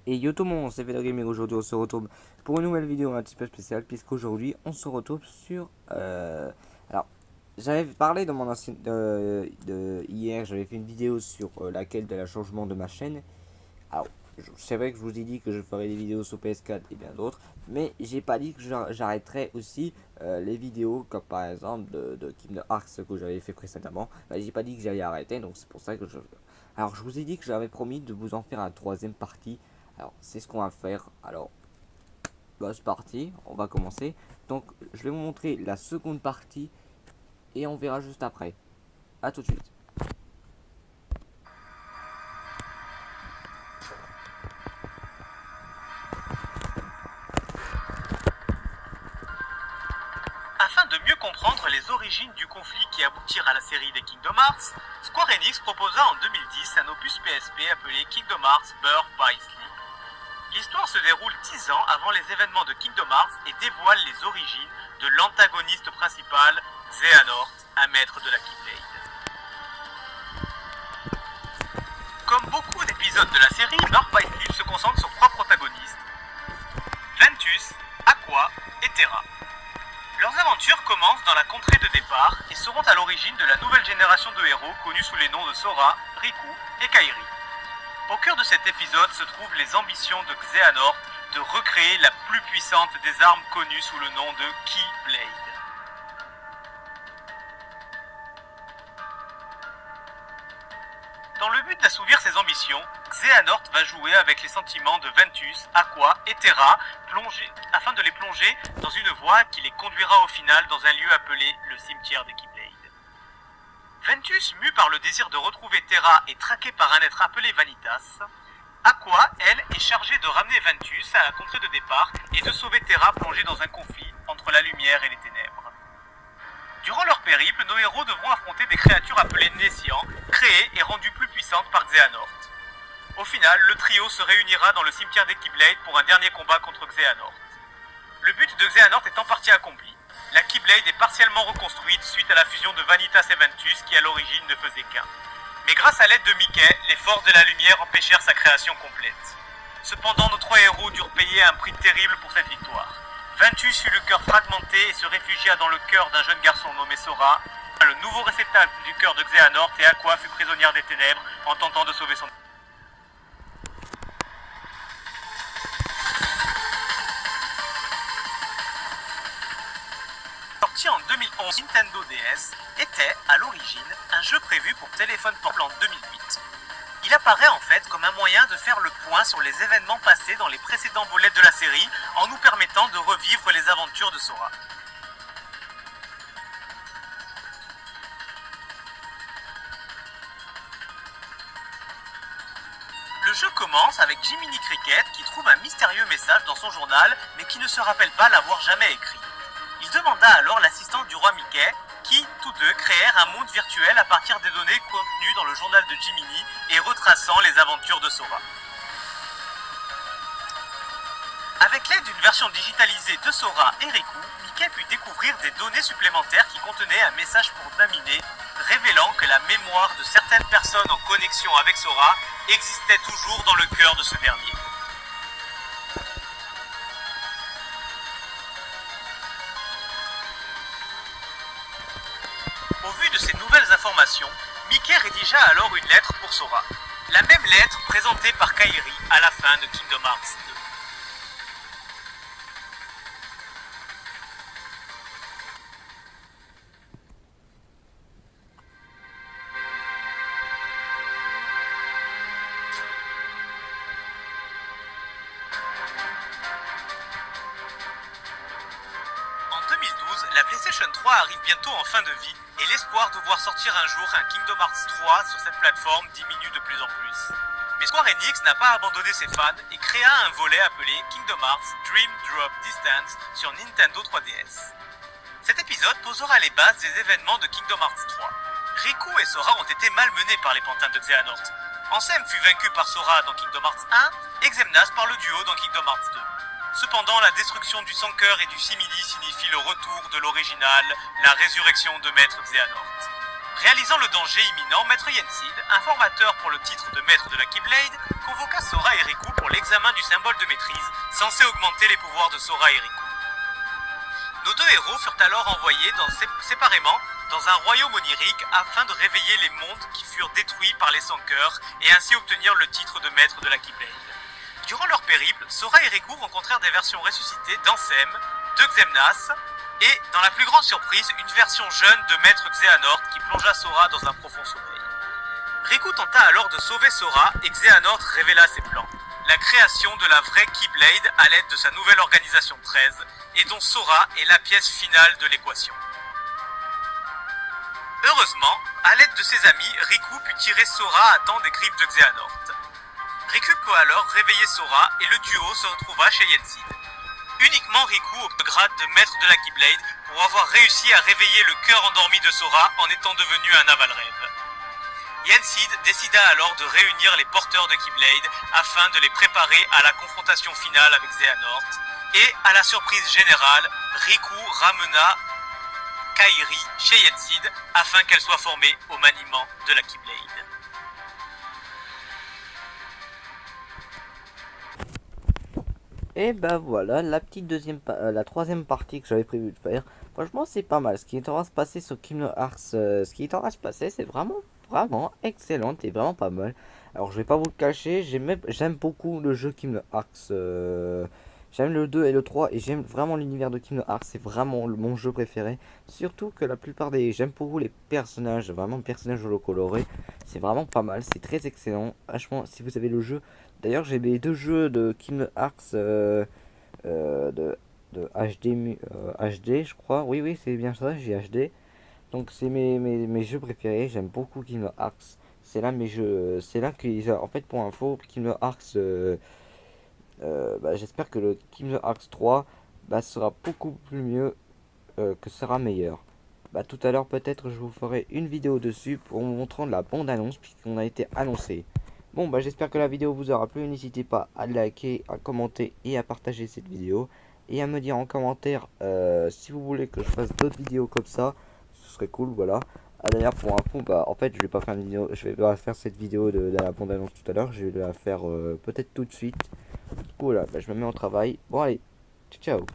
Et yo tout le monde, c'est Vedo Gaming. Aujourd'hui on se retrouve pour une nouvelle vidéo un petit peu spéciale, puisqu'aujourd'hui on se retrouve sur... Alors, j'avais parlé dans mon ancien... hier, j'avais fait une vidéo sur laquelle de la changement de ma chaîne. Alors, c'est vrai que je vous ai dit que je ferais des vidéos sur PS4 et bien d'autres, mais j'ai pas dit que j'arrêterais aussi les vidéos, comme par exemple de Kingdom Hearts que j'avais fait précédemment. J'ai pas dit que j'allais arrêter, donc c'est pour ça que je... Alors, je vous ai dit que j'avais promis de vous en faire un troisième partie. Alors, c'est ce qu'on va faire. Alors, bah, c'est parti, on va commencer. Donc, je vais vous montrer la seconde partie et on verra juste après. A tout de suite. Afin de mieux comprendre les origines du conflit qui aboutirent à la série des Kingdom Hearts, Square Enix proposa en 2010 un opus PSP appelé Kingdom Hearts Birth by Sleep. L'histoire se déroule 10 ans avant les événements de Kingdom Hearts et dévoile les origines de l'antagoniste principal, Xehanort, un maître de la Keyblade. Comme beaucoup d'épisodes de la série, Birth by Sleep se concentre sur 3 protagonistes, Ventus, Aqua et Terra. Leurs aventures commencent dans la contrée de départ et seront à l'origine de la nouvelle génération de héros connus sous les noms de Sora, Riku et Kairi. Au cœur de cet épisode se trouvent les ambitions de Xehanort de recréer la plus puissante des armes connues sous le nom de Keyblade. Dans le but d'assouvir ses ambitions, Xehanort va jouer avec les sentiments de Ventus, Aqua et Terra afin de les plonger dans une voie qui les conduira au final dans un lieu appelé le cimetière des Keyblade. Ventus, mu par le désir de retrouver Terra et traqué par un être appelé Vanitas, Aqua, elle, est chargée de ramener Ventus à la contrée de départ et de sauver Terra plongée dans un conflit entre la lumière et les ténèbres. Durant leur périple, nos héros devront affronter des créatures appelées Nessians, créées et rendues plus puissantes par Xehanort. Au final, le trio se réunira dans le cimetière des Keyblade pour un dernier combat contre Xehanort. Le but de Xehanort est en partie accompli. La Keyblade est partiellement reconstruite suite à la fusion de Vanitas et Ventus qui à l'origine ne faisait qu'un. Mais grâce à l'aide de Mickey, les forces de la lumière empêchèrent sa création complète. Cependant, nos 3 héros durent payer un prix terrible pour cette victoire. Ventus eut le cœur fragmenté et se réfugia dans le cœur d'un jeune garçon nommé Sora, le nouveau réceptacle du cœur de Xehanort, et Aqua fut prisonnière des ténèbres en tentant de sauver son... Sorti en 2011, Nintendo DS était, à l'origine, un jeu prévu pour téléphone portable en 2008. Il apparaît en fait comme un moyen de faire le point sur les événements passés dans les précédents volets de la série en nous permettant de revivre les aventures de Sora. Le jeu commence avec Jiminy Cricket qui trouve un mystérieux message dans son journal mais qui ne se rappelle pas l'avoir jamais écrit. Il demanda alors l'assistance du roi Mickey qui, tous deux, créèrent un monde virtuel à partir des données contenues dans le journal de Jiminy et retraçant les aventures de Sora. Avec l'aide d'une version digitalisée de Sora et Riku, Mickey put découvrir des données supplémentaires qui contenaient un message pour Naminé, révélant que la mémoire de certaines personnes en connexion avec Sora existait toujours dans le cœur de ce dernier. Au vu de ces nouvelles informations, Mickey rédigea alors une lettre pour Sora. La même lettre présentée par Kairi à la fin de Kingdom Hearts 2. En 2012, la PlayStation 3 arrive bientôt en fin de vie et l'espoir de voir sortir un jour un Kingdom Hearts 3 sur cette plateforme diminue de plus en plus. Mais Square Enix n'a pas abandonné ses fans et créa un volet appelé Kingdom Hearts Dream Drop Distance sur Nintendo 3DS. Cet épisode posera les bases des événements de Kingdom Hearts 3. Riku et Sora ont été malmenés par les pantins de Xehanort. Ansem fut vaincu par Sora dans Kingdom Hearts 1 et Xemnas par le duo dans Kingdom Hearts 2. Cependant, la destruction du Sans-Cœur et du Simili signifie le retour de l'original, la résurrection de Maître Xehanort. Réalisant le danger imminent, Maître Yensid, informateur pour le titre de Maître de la Keyblade, convoqua Sora et Riku pour l'exécution. examen du symbole de maîtrise, censé augmenter les pouvoirs de Sora et Riku. Nos deux héros furent alors envoyés séparément dans un royaume onirique afin de réveiller les mondes qui furent détruits par les Sans-Cœurs et ainsi obtenir le titre de maître de la Keyblade. Durant leur périple, Sora et Riku rencontrèrent des versions ressuscitées d'Ansem, de Xemnas, et, dans la plus grande surprise, une version jeune de Maître Xehanort qui plongea Sora dans un profond sommeil. Riku tenta alors de sauver Sora et Xehanort révéla ses plans. La création de la vraie Keyblade à l'aide de sa nouvelle organisation 13, et dont Sora est la pièce finale de l'équation. Heureusement, à l'aide de ses amis, Riku put tirer Sora à temps des griffes de Xehanort. Riku put alors réveiller Sora et le duo se retrouva chez Yensid. Uniquement Riku obtint le grade de maître de la Keyblade pour avoir réussi à réveiller le cœur endormi de Sora en étant devenu un aval-rêve. Yensid décida alors de réunir les porteurs de Keyblade afin de les préparer à la confrontation finale avec Xehanort, et à la surprise générale, Riku ramena Kairi chez Yensid afin qu'elle soit formée au maniement de la Keyblade. Et bah voilà, la petite la troisième partie que j'avais prévu de faire. Franchement, c'est pas mal. Ce qui est en train de se passer sur Kingdom Hearts, c'est vraiment excellent et vraiment pas mal. Alors, je vais pas vous le cacher, j'aime beaucoup le jeu Kingdom Hearts. J'aime le 2 et le 3 et j'aime vraiment l'univers de Kingdom Hearts. C'est vraiment mon jeu préféré. Surtout que la plupart j'aime beaucoup les personnages, vraiment personnages holocolorés. C'est vraiment pas mal, c'est très excellent. Franchement, si vous avez le jeu. D'ailleurs, j'ai les deux jeux de Kingdom Hearts de HD, je crois. Oui, c'est bien ça, j'ai HD. Donc, c'est mes jeux préférés. J'aime beaucoup Kingdom Hearts. C'est là mes jeux. C'est là qu'ils. En fait, pour info, Kingdom Hearts. J'espère que le Kingdom Hearts 3 sera beaucoup plus mieux, que sera meilleur. Tout à l'heure, peut-être, je vous ferai une vidéo dessus pour vous montrant la bande-annonce puisqu'on a été annoncé. Bon, j'espère que la vidéo vous aura plu. N'hésitez pas à liker, à commenter et à partager cette vidéo. Et à me dire en commentaire si vous voulez que je fasse d'autres vidéos comme ça. Ce serait cool, voilà. D'ailleurs, pour info, en fait, je vais pas faire une vidéo. Je vais pas faire cette vidéo de la bande-annonce tout à l'heure. Je vais la faire peut-être tout de suite. Du coup, voilà, je me mets au travail. Bon, allez, ciao.